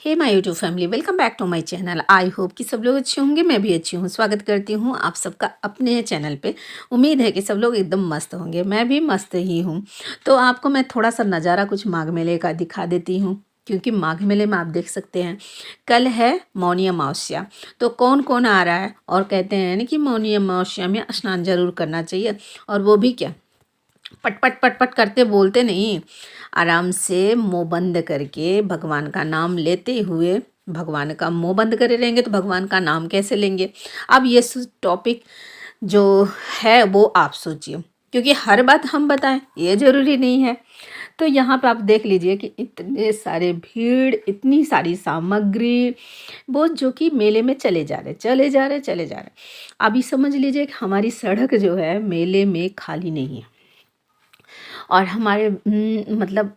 Hey my YouTube family, welcome back to my channel. I hope कि सब लोग अच्छे होंगे। मैं भी अच्छी हूँ। स्वागत करती हूँ आप सबका अपने चैनल पे। उम्मीद है कि सब लोग एकदम मस्त होंगे। मैं भी मस्त ही हूँ। तो आपको मैं थोड़ा सा नज़ारा कुछ माघ मेले का दिखा देती हूँ, क्योंकि माघ मेले में आप देख सकते हैं कल है मौनी अमावस्या। तो कौन कौन आ रहा है और कहते हैं ना कि मौनी अमावस्या में स्नान जरूर करना चाहिए। और वो भी क्या, पट पट पट पट करते बोलते नहीं, आराम से मुंह बंद करके भगवान का नाम लेते हुए। भगवान का मुंह बंद करे रहेंगे तो भगवान का नाम कैसे लेंगे। अब ये टॉपिक जो है वो आप सोचिए, क्योंकि हर बात हम बताएं ये ज़रूरी नहीं है। तो यहाँ पे आप देख लीजिए कि इतने सारे भीड़, इतनी सारी सामग्री, वो जो कि मेले में चले जा रहे चले जा रहे चले जा रहे। अभी समझ लीजिए कि हमारी सड़क जो है मेले में खाली नहीं है। और हमारे मतलब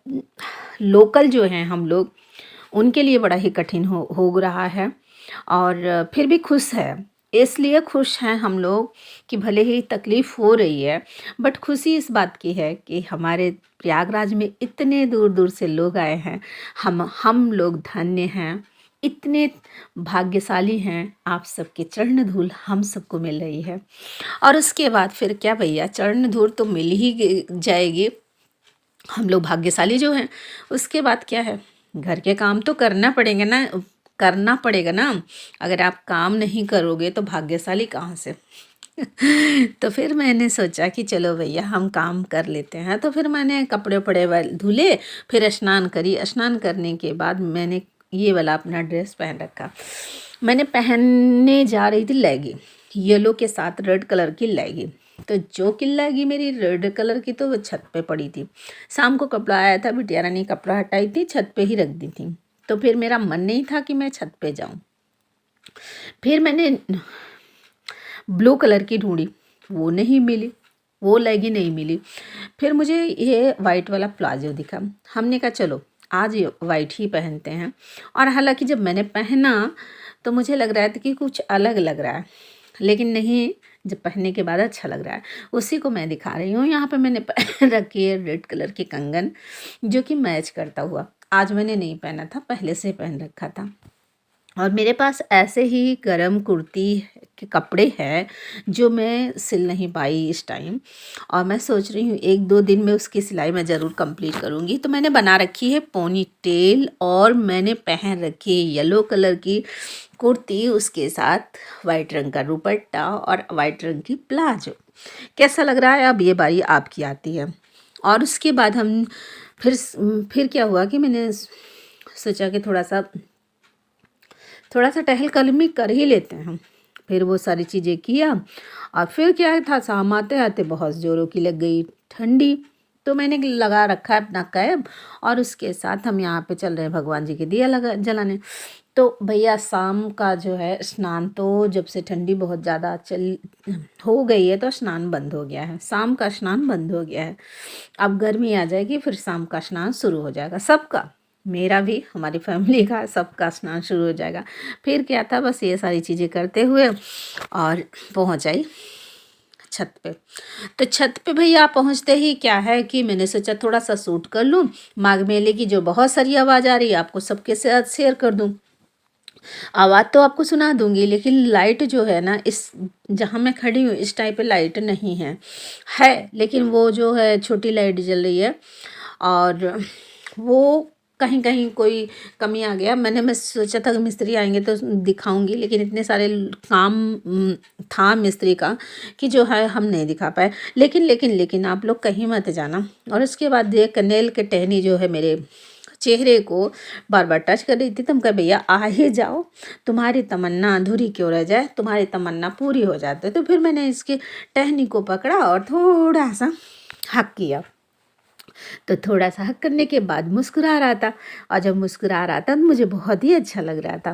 लोकल जो हैं हम लोग, उनके लिए बड़ा ही कठिन हो रहा है। और फिर भी खुश है, इसलिए खुश हैं हम लोग कि भले ही तकलीफ़ हो रही है, बट खुशी इस बात की है कि हमारे प्रयागराज में इतने दूर दूर से लोग आए हैं। हम लोग धन्य हैं, इतने भाग्यशाली हैं। आप सबके चरण धूल हम सबको मिल रही है। और उसके बाद फिर क्या भैया, चरण धूल तो मिल ही जाएगी, हम लोग भाग्यशाली जो हैं। उसके बाद क्या है, घर के काम तो करना पड़ेगा ना। अगर आप काम नहीं करोगे तो भाग्यशाली कहाँ से। तो फिर मैंने सोचा कि चलो भैया हम काम कर लेते हैं। तो फिर मैंने कपड़े वपड़े धुले, फिर स्नान करी। स्नान करने के बाद मैंने ये वाला अपना ड्रेस पहन रखा। मैंने पहनने जा रही थी लेगी, येलो के साथ रेड कलर की लेगी। तो जो कि लेगी मेरी रेड कलर की, तो वो छत पे पड़ी थी। शाम को कपड़ा आया था, बिटिया रानी कपड़ा हटाई थी, छत पे ही रख दी थी। तो फिर मेरा मन नहीं था कि मैं छत पे जाऊं। फिर मैंने ब्लू कलर की ढूंढी, वो नहीं मिली, वो लेगी नहीं मिली। फिर मुझे ये वाइट वाला प्लाजो दिखा। हमने कहा चलो आज ये वाइट ही पहनते हैं। और हालांकि जब मैंने पहना तो मुझे लग रहा था कि कुछ अलग लग रहा है, लेकिन नहीं, जब पहनने के बाद अच्छा लग रहा है। उसी को मैं दिखा रही हूँ। यहाँ पे मैंने पहन रखी है रेड कलर की कंगन, जो कि मैच करता हुआ। आज मैंने नहीं पहना था, पहले से पहन रखा था। और मेरे पास ऐसे ही गरम कुर्ती के कपड़े हैं जो मैं सिल नहीं पाई इस टाइम। और मैं सोच रही हूँ 1-2 दिन में उसकी सिलाई मैं ज़रूर कंप्लीट करूँगी। तो मैंने बना रखी है पोनी टेल, और मैंने पहन रखी है येलो कलर की कुर्ती, उसके साथ वाइट रंग का दुपट्टा और वाइट रंग की प्लाजो। कैसा लग रहा है? अब ये बारी आपकी आती है। और उसके बाद हम फिर क्या हुआ कि मैंने सोचा कि थोड़ा सा टहलकदमी कर ही लेते हैं। फिर वो सारी चीज़ें किया। और फिर क्या था, शाम आते आते बहुत ज़ोरों की लग गई ठंडी। तो मैंने लगा रखा है अपना कैब, और उसके साथ हम यहाँ पे चल रहे हैं भगवान जी के दिया लगा जलाने। तो भैया शाम का जो है स्नान, तो जब से ठंडी बहुत ज़्यादा चल हो गई है तो स्नान बंद हो गया है। शाम का स्नान बंद हो गया है। अब गर्मी आ जाएगी, फिर शाम का स्नान शुरू हो जाएगा सबका, मेरा भी, हमारी फैमिली का, सबका स्नान शुरू हो जाएगा। फिर क्या था, बस ये सारी चीज़ें करते हुए और पहुंच आई छत पे। तो छत पे भैया पहुंचते ही क्या है कि मैंने सोचा थोड़ा सा शूट कर लूँ। माघ मेले की जो बहुत सारी आवाज़ आ रही है, आपको सबके साथ शेयर कर दूँ। आवाज़ तो आपको सुना दूंगी, लेकिन लाइट जो है ना, इस जहाँ मैं खड़ी हूँ इस टाइप पे लाइट नहीं है लेकिन वो जो है छोटी लाइट जल रही है। और वो कहीं कहीं कोई कमी आ गया। मैं सोचा था कि मिस्त्री आएंगे तो दिखाऊंगी, लेकिन इतने सारे काम था मिस्त्री का कि जो है हम नहीं दिखा पाए। लेकिन आप लोग कहीं मत जाना। और उसके बाद ये कनेल के टहनी जो है मेरे चेहरे को बार बार टच कर रही थी। तुम कह भैया आ ही जाओ, तुम्हारी तमन्ना अधूरी क्यों रह जाए, तुम्हारी तमन्ना पूरी हो जाते। तो फिर मैंने इसकी टहनी को पकड़ा और थोड़ा सा हक किया। तो थोड़ा सा हक करने के बाद मुस्कुरा रहा था। और जब मुस्कुरा रहा था तो मुझे बहुत ही अच्छा लग रहा था।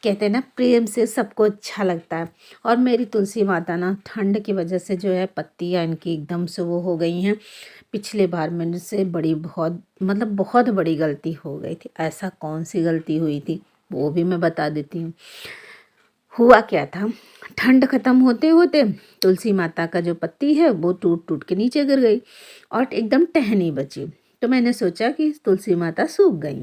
कहते हैं ना, प्रेम से सबको अच्छा लगता है। और मेरी तुलसी माता ना, ठंड की वजह से जो है पत्तियाँ इनकी एकदम से वो हो गई हैं। पिछले बार मेरे से बहुत बड़ी गलती हो गई थी। ऐसा कौन सी गलती हुई थी वो भी मैं बता देती हूँ। हुआ क्या था, ठंड ख़त्म होते होते तुलसी माता का जो पत्ती है वो टूट टूट के नीचे गिर गई और एकदम टहनी बची। तो मैंने सोचा कि तुलसी माता सूख गई।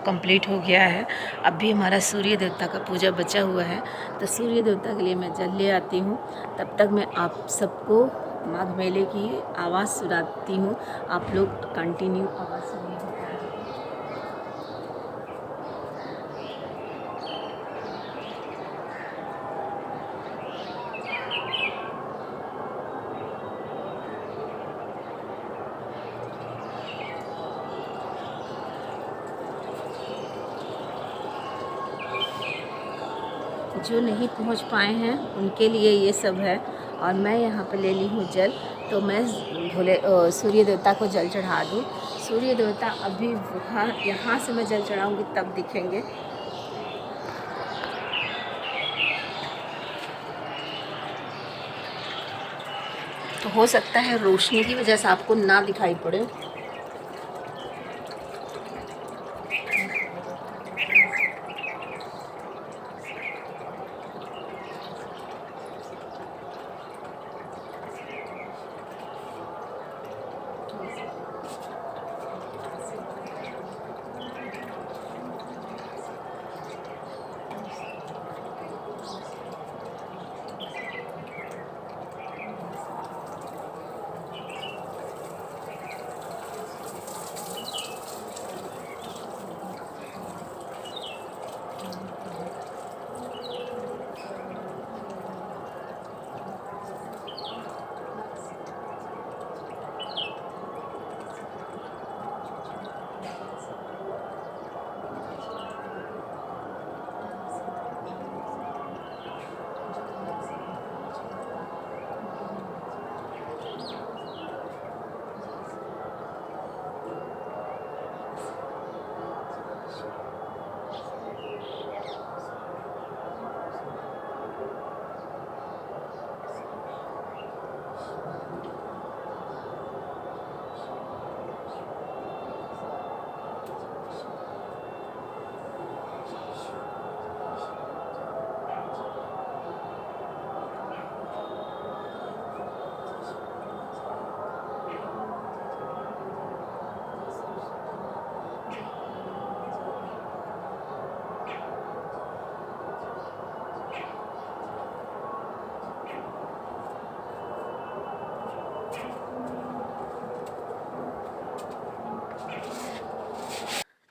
कंप्लीट हो गया है। अब भी हमारा सूर्य देवता का पूजा बचा हुआ है, तो सूर्य देवता के लिए मैं जल ले आती हूँ। तब तक मैं आप सबको माघ मेले की आवाज़ सुनाती हूँ, आप लोग कंटिन्यू आवाज़ सुनिए। जो नहीं पहुंच पाए हैं उनके लिए ये सब है। और मैं यहाँ पे ले ली हूँ जल, तो मैं सूर्य देवता को जल चढ़ा दूँ। सूर्य देवता अभी वहाँ यहाँ से मैं जल चढ़ाऊँगी तब दिखेंगे। तो हो सकता है रोशनी की वजह से आपको ना दिखाई पड़े।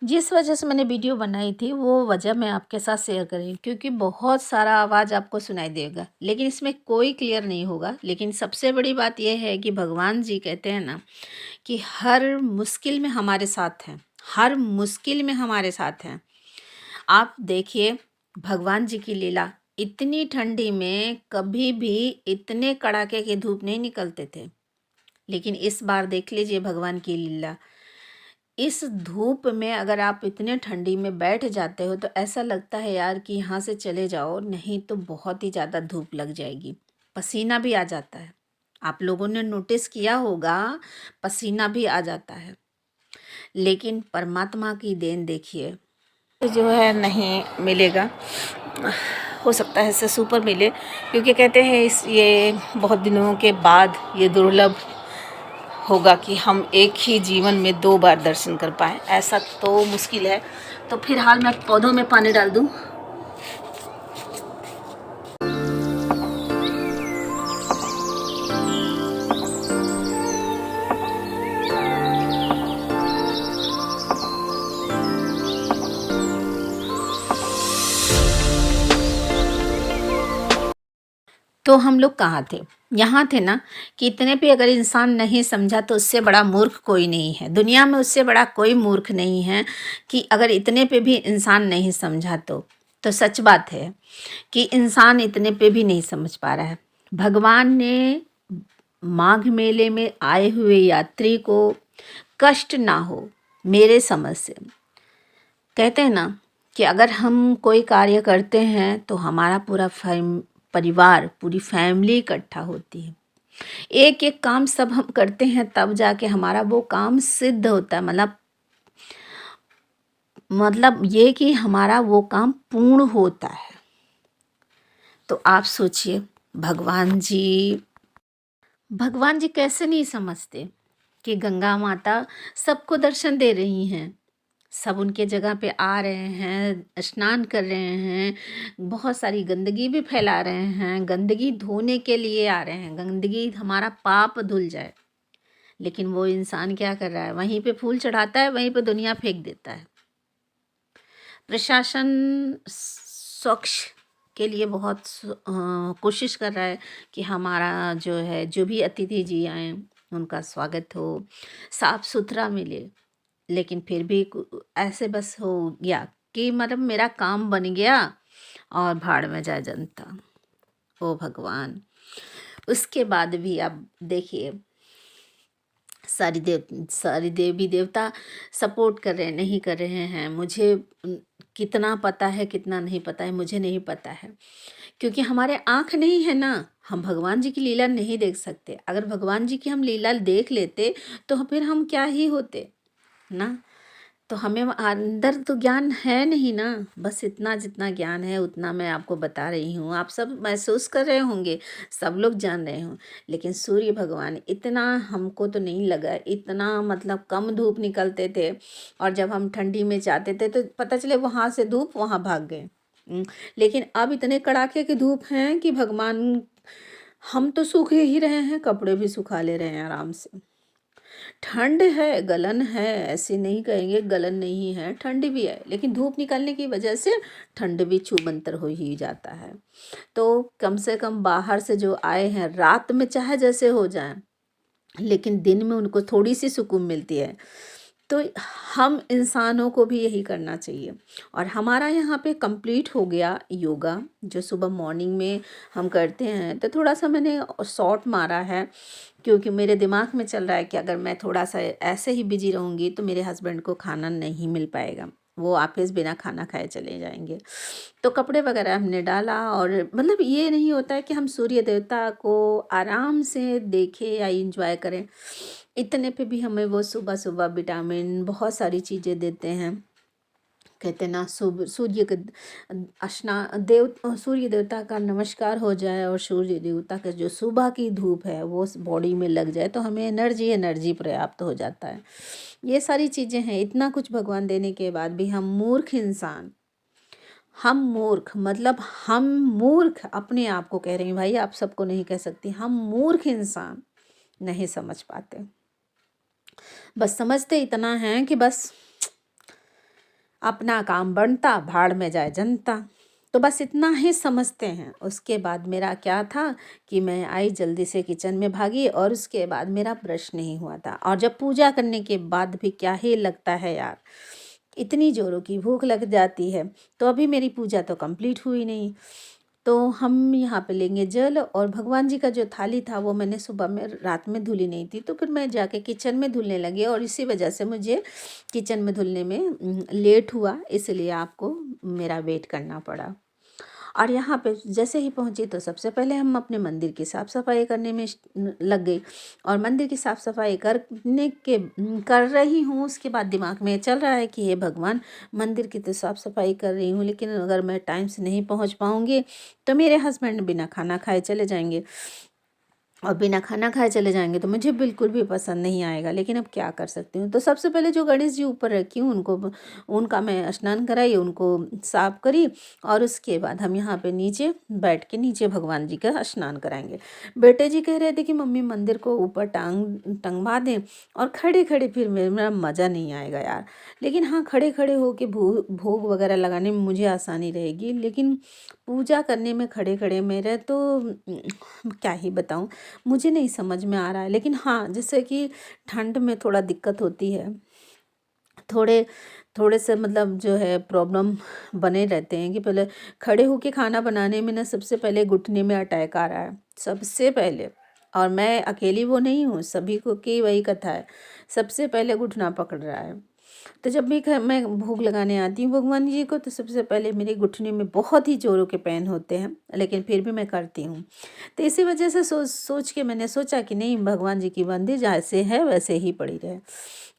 जिस वजह से मैंने वीडियो बनाई थी वो वजह मैं आपके साथ शेयर कर रही हूँ, क्योंकि बहुत सारा आवाज़ आपको सुनाई देगा लेकिन इसमें कोई क्लियर नहीं होगा। लेकिन सबसे बड़ी बात यह है कि भगवान जी कहते हैं ना कि हर मुश्किल में हमारे साथ हैं, हर मुश्किल में हमारे साथ हैं। आप देखिए भगवान जी की लीला, इतनी ठंडी में कभी भी इतने कड़ाके की धूप नहीं निकलते थे, लेकिन इस बार देख लीजिए भगवान की लीला। इस धूप में अगर आप इतने ठंडी में बैठ जाते हो तो ऐसा लगता है यार कि यहाँ से चले जाओ, नहीं तो बहुत ही ज़्यादा धूप लग जाएगी। पसीना भी आ जाता है, आप लोगों ने नोटिस किया होगा, पसीना भी आ जाता है। लेकिन परमात्मा की देन देखिए, जो है नहीं मिलेगा, हो सकता है इससे सुपर मिले, क्योंकि कहते हैं ये बहुत दिनों के बाद ये दुर्लभ होगा कि हम एक ही जीवन में 2 बार दर्शन कर पाएँ, ऐसा तो मुश्किल है। तो फिलहाल मैं पौधों में पानी डाल दूँ। तो हम लोग कहाँ थे? यहाँ थे ना कि इतने पे अगर इंसान नहीं समझा तो उससे बड़ा मूर्ख कोई नहीं है। दुनिया में उससे बड़ा कोई मूर्ख नहीं है कि अगर इतने पे भी इंसान नहीं समझा तो सच बात है कि इंसान इतने पे भी नहीं समझ पा रहा है। भगवान ने माघ मेले में आए हुए यात्री को कष्ट ना हो, मेरे समझ से कहते हैं ना कि अगर हम कोई कार्य करते हैं तो हमारा पूरा परिवार, पूरी फैमिली इकट्ठा होती है। एक एक काम सब हम करते हैं तब जाके हमारा वो काम सिद्ध होता है। मतलब ये कि हमारा वो काम पूर्ण होता है। तो आप सोचिए भगवान जी कैसे नहीं समझते कि गंगा माता सबको दर्शन दे रही हैं। सब उनके जगह पे आ रहे हैं, स्नान कर रहे हैं, बहुत सारी गंदगी भी फैला रहे हैं, गंदगी धोने के लिए आ रहे हैं, गंदगी हमारा पाप धुल जाए। लेकिन वो इंसान क्या कर रहा है, वहीं पे फूल चढ़ाता है, वहीं पे दुनिया फेंक देता है। प्रशासन स्वच्छ के लिए बहुत कोशिश कर रहा है कि हमारा जो है, जो भी अतिथि जी आए उनका स्वागत हो, साफ सुथरा मिले। लेकिन फिर भी ऐसे बस हो गया कि मतलब मेरा काम बन गया और भाड़ में जाए जनता। ओ भगवान, उसके बाद भी अब देखिए, सारी देवी देवता सपोर्ट कर रहे हैं, नहीं कर रहे हैं, मुझे कितना पता है कितना नहीं पता है मुझे नहीं पता है, क्योंकि हमारे आँख नहीं है ना, हम भगवान जी की लीला नहीं देख सकते। अगर भगवान जी की हम लीला देख लेते तो फिर हम क्या ही होते ना। तो हमें अंदर तो ज्ञान है नहीं ना, बस इतना जितना ज्ञान है उतना मैं आपको बता रही हूँ। आप सब महसूस कर रहे होंगे, सब लोग जान रहे हों, लेकिन सूर्य भगवान इतना हमको तो नहीं लगा, इतना मतलब कम धूप निकलते थे, और जब हम ठंडी में जाते थे तो पता चले वहाँ से धूप वहाँ भाग गए। लेकिन अब इतने कड़ाके की धूप हैं कि भगवान, हम तो सूख ही रहे हैं, कपड़े भी सुखा ले रहे हैं आराम से। ठंड है, गलन है, ऐसे नहीं कहेंगे गलन नहीं है, ठंड भी है, लेकिन धूप निकलने की वजह से ठंड भी छूमंतर हो ही जाता है। तो कम से कम बाहर से जो आए हैं, रात में चाहे जैसे हो जाए, लेकिन दिन में उनको थोड़ी सी सुकून मिलती है। तो हम इंसानों को भी यही करना चाहिए। और हमारा यहाँ पे कंप्लीट हो गया योगा, जो सुबह मॉर्निंग में हम करते हैं। तो थोड़ा सा मैंने शॉर्ट मारा है, क्योंकि मेरे दिमाग में चल रहा है कि अगर मैं थोड़ा सा ऐसे ही बिजी रहूँगी तो मेरे हस्बैंड को खाना नहीं मिल पाएगा, वो ऑफिस बिना खाना खाए चले जाएंगे। तो कपड़े वगैरह हमने डाला, और मतलब ये नहीं होता है कि हम सूर्य देवता को आराम से देखें या इंजॉय करें, इतने पे भी हमें वो सुबह सुबह विटामिन बहुत सारी चीज़ें देते हैं। कहते हैं ना, सूर्य के सूर्य देवता का नमस्कार हो जाए और सूर्य देवता का जो सुबह की धूप है वो बॉडी में लग जाए तो हमें एनर्जी प्राप्त हो जाता है। ये सारी चीज़ें हैं, इतना कुछ भगवान देने के बाद भी हम मूर्ख इंसान, हम मूर्ख मतलब हम मूर्ख अपने आप को कह रही हूँ भाई, आप सबको नहीं कह सकती, हम मूर्ख इंसान नहीं समझ पाते। बस समझते इतना है कि बस अपना काम बनता, भाड़ में जाए जनता। तो बस इतना ही समझते हैं। उसके बाद मेरा क्या था कि मैं आई, जल्दी से किचन में भागी, और उसके बाद मेरा ब्रश नहीं हुआ था। और जब पूजा करने के बाद भी क्या ही लगता है यार, इतनी जोरों की भूख लग जाती है। तो अभी मेरी पूजा तो कंप्लीट हुई नहीं। तो हम यहाँ पे लेंगे जल, और भगवान जी का जो थाली था वो मैंने सुबह में रात में धुली नहीं थी, तो फिर मैं जाके किचन में धुलने लगी, और इसी वजह से मुझे किचन में धुलने में लेट हुआ, इसलिए आपको मेरा वेट करना पड़ा। और यहाँ पे जैसे ही पहुँची तो सबसे पहले हम अपने मंदिर की साफ़ सफाई करने में लग गई, और मंदिर की साफ़ सफाई कर रही हूँ। उसके बाद दिमाग में चल रहा है कि हे भगवान, मंदिर की तो साफ़ सफाई कर रही हूँ, लेकिन अगर मैं टाइम से नहीं पहुँच पाऊँगी तो मेरे हस्बैंड बिना खाना खाए चले जाएंगे, और बिना खाना खाए चले जाएंगे तो मुझे बिल्कुल भी पसंद नहीं आएगा। लेकिन अब क्या कर सकती हूँ। तो सबसे पहले जो गणेश जी ऊपर रखी हूँ उनका मैं स्नान कराई, उनको साफ करी, और उसके बाद हम यहाँ पे नीचे बैठ के नीचे भगवान जी का स्नान कराएंगे। बेटे जी कह रहे थे कि मम्मी मंदिर को ऊपर टंगवा दें, और खड़े खड़े फिर मेरा मज़ा नहीं आएगा यार। लेकिन हाँ, खड़े खड़े होके भोग वगैरह लगाने में मुझे आसानी रहेगी, लेकिन पूजा करने में खड़े खड़े मेरे तो क्या ही बताऊँ, मुझे नहीं समझ में आ रहा है। लेकिन हाँ, जैसे कि ठंड में थोड़ा दिक्कत होती है, थोड़े थोड़े से मतलब जो है प्रॉब्लम बने रहते हैं कि पहले खड़े होके खाना बनाने में ना सबसे पहले घुटने में अटैक आ रहा है सबसे पहले। और मैं अकेली वो नहीं हूँ, सभी को की वही कथा है, सबसे पहले घुटना पकड़ रहा है। तो जब भी मैं भोग लगाने आती हूँ भगवान जी को, तो सबसे पहले मेरे घुटने में बहुत ही जोरों के पेन होते हैं, लेकिन फिर भी मैं करती हूँ। तो इसी वजह से सोच के मैंने सोचा कि नहीं, भगवान जी की मंदिर जैसे है वैसे ही पड़ी रहे।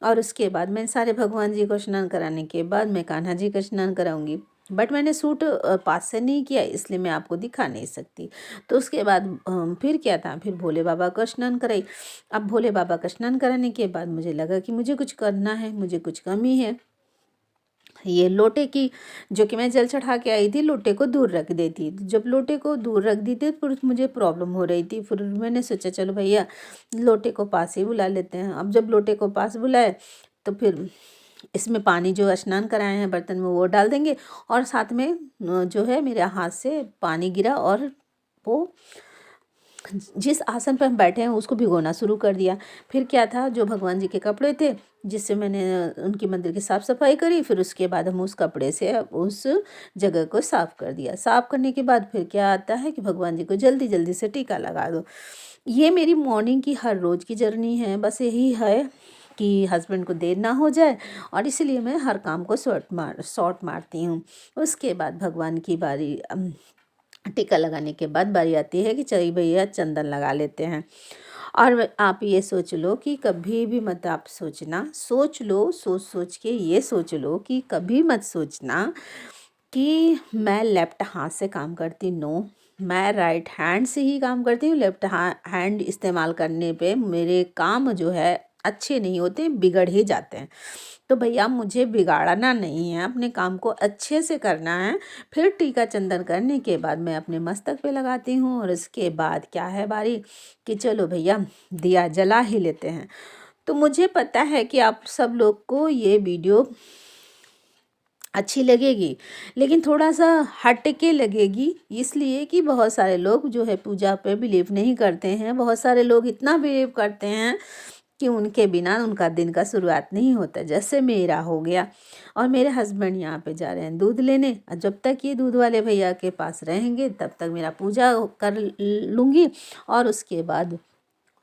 और उसके बाद मैं सारे भगवान जी को स्नान कराने के बाद मैं कान्हा जी का स्नान कराऊंगी। बट मैंने सूट पास से नहीं किया, इसलिए मैं आपको दिखा नहीं सकती। तो उसके बाद फिर क्या था, फिर भोले बाबा का स्नान कराई। अब भोले बाबा का स्नान कराने के बाद मुझे लगा कि मुझे कुछ करना है, मुझे कुछ कमी है। ये लोटे की, जो कि मैं जल चढ़ा के आई थी, लोटे को दूर रख देती। जब लोटे को दूर रख दी थी फिर मुझे प्रॉब्लम हो रही थी, फिर मैंने सोचा चलो भैया लोटे को पास ही बुला लेते हैं। अब जब लोटे को पास बुलाए तो फिर इसमें पानी जो स्नान कराए हैं बर्तन में वो डाल देंगे, और साथ में जो है मेरे हाथ से पानी गिरा और वो जिस आसन पर हम बैठे हैं उसको भिगोना शुरू कर दिया। फिर क्या था, जो भगवान जी के कपड़े थे जिससे मैंने उनकी मंदिर की साफ़ सफाई करी, फिर उसके बाद हम उस कपड़े से उस जगह को साफ़ कर दिया। साफ़ करने के बाद फिर क्या आता है कि भगवान जी को जल्दी जल्दी से टीका लगा दो। ये मेरी मॉर्निंग की हर रोज़ की जर्नी है। बस यही है कि हस्बैंड को देर ना हो जाए, और इसलिए मैं हर काम को शॉर्ट मारती हूँ। उसके बाद भगवान की बारी, टीका लगाने के बाद बारी आती है कि चलिए भैया चंदन लगा लेते हैं। और आप ये सोच लो कि कभी भी मत आप सोचना, सोच लो, सोच सोच के ये सोच लो कि कभी मत सोचना कि मैं लेफ्ट हाथ से काम करती। नो, मैं राइट हैंड से ही काम करती हूँ। लेफ्ट हैंड इस्तेमाल करने पे मेरे काम जो है अच्छे नहीं होते, बिगड़ ही जाते हैं। तो भैया मुझे बिगाड़ना नहीं है, अपने काम को अच्छे से करना है। फिर टीका चंदन करने के बाद मैं अपने मस्तक पे लगाती हूँ, और इसके बाद क्या है बारी कि चलो भैया दिया जला ही लेते हैं। तो मुझे पता है कि आप सब लोग को ये वीडियो अच्छी लगेगी, लेकिन थोड़ा सा हट के लगेगी, इसलिए कि बहुत सारे लोग जो है पूजा पे बिलीव नहीं करते हैं। बहुत सारे लोग इतना बिलीव करते हैं कि उनके बिना उनका दिन का शुरुआत नहीं होता, जैसे मेरा हो गया। और मेरे हस्बैंड यहाँ पे जा रहे हैं दूध लेने, और जब तक ये दूध वाले भैया के पास रहेंगे तब तक मेरा पूजा कर लूँगी, और उसके बाद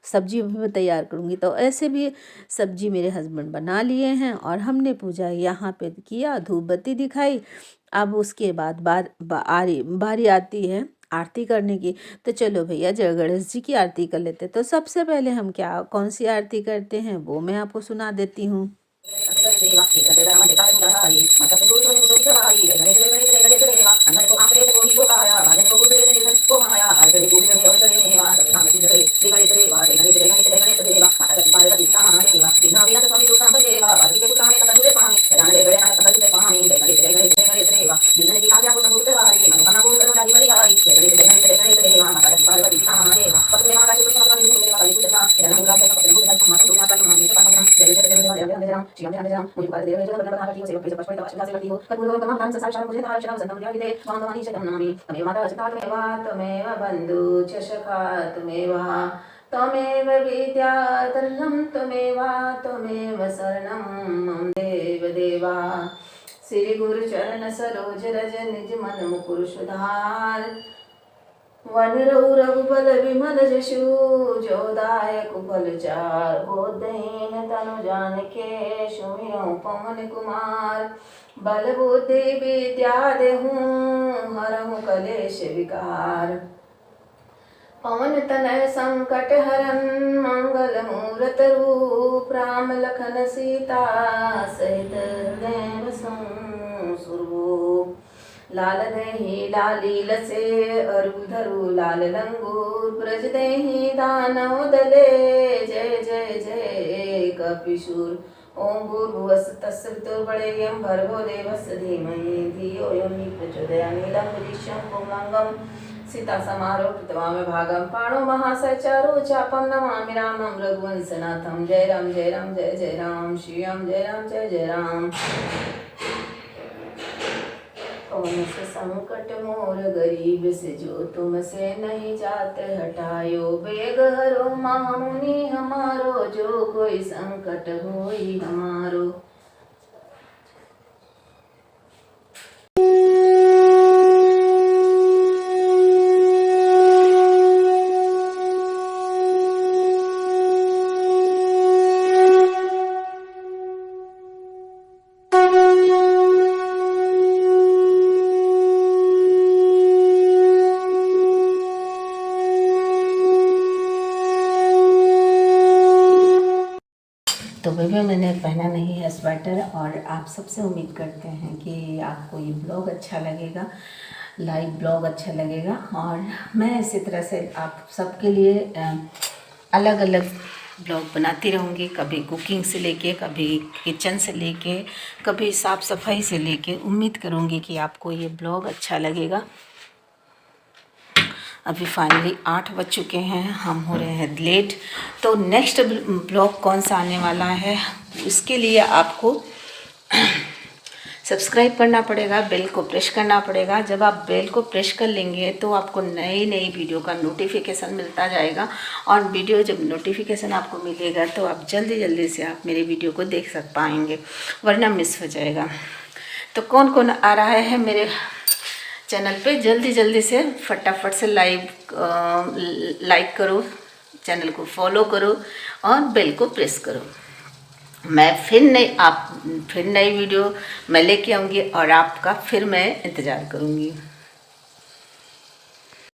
सब्जी भी मैं तैयार करूँगी। तो ऐसे भी सब्जी मेरे हस्बैंड बना लिए हैं, और हमने पूजा यहाँ पे किया, धूप बत्ती दिखाई। अब उसके बाद बारी आती है आरती करने की। तो चलो भैया जय गणेश जी की आरती कर लेते। तो सबसे पहले हम कौन सी आरती करते हैं वो मैं आपको सुना देती हूँ। त्वमेव बन्धु च सखा त्वमेव त्वमेव विद्या धर्मं त्वमेव शरणं मम देवा। श्री गुरु चरण सरोज रज निज मन मुकुर सुधार। वनरौ रघुबल विमल जसु जो दायक फल चार। बोधहीन तनु जानिके सुमिरौ पवन कुमार। बल बुद्धि विद्या देहूँ हरहु कलेश विकार। पवन तनय संकट हरन मंगल मूरत रूप। राम लखन सीता सहित हृदय बसऊं सुरभूप। लाल देहि लाली लसे अरु धरु लाल लंगूर। ब्रज देहि दानव दले जय जय जय कपिशूर। ओम भूर्भुवस्सुः तस्य पितुर्वरेण्यं भर्गो देवस्य धीमहि धियो यो न प्रचोदयात्। नीलं दृश्यं पुंगवं सीता समारोह कृतवाम भागम। पाणो महासचारो चापम नमामि रामं रघुवंशनाथं। जय राम जय राम जय जय राम। श्री राम जय राम जय जय राम। कौन से संकट मोर गरीब से जो तुमसे नहीं जाते हटायो। बेग हरो महामुनि हमारो जो कोई संकट होई हमारो। तो भैया मैंने पहना नहीं है स्वेटर, और आप सबसे उम्मीद करते हैं कि आपको ये ब्लॉग अच्छा लगेगा, लाइव ब्लॉग अच्छा लगेगा। और मैं इसी तरह से आप सबके लिए अलग अलग ब्लॉग बनाती रहूँगी, कभी कुकिंग से लेके, कभी किचन से लेके, कभी साफ़ सफाई से लेके। उम्मीद करूँगी कि आपको ये ब्लॉग अच्छा लगेगा। अभी फाइनली 8 बज चुके हैं, हम हो रहे हैं लेट। तो नेक्स्ट ब्लॉग कौन सा आने वाला है, उसके लिए आपको सब्सक्राइब करना पड़ेगा, बेल को प्रेस करना पड़ेगा। जब आप बेल को प्रेस कर लेंगे तो आपको नई नई वीडियो का नोटिफिकेशन मिलता जाएगा, और वीडियो जब नोटिफिकेशन आपको मिलेगा तो आप जल्दी जल्दी से आप मेरे वीडियो को देख पाएंगे, वरना मिस हो जाएगा। तो कौन कौन आ रहा है मेरे चैनल पे, जल्दी जल्दी से फटाफट से लाइक करो, चैनल को फॉलो करो और बेल को प्रेस करो। मैं फिर नई वीडियो मैं लेके आऊँगी और आपका फिर मैं इंतज़ार करूँगी।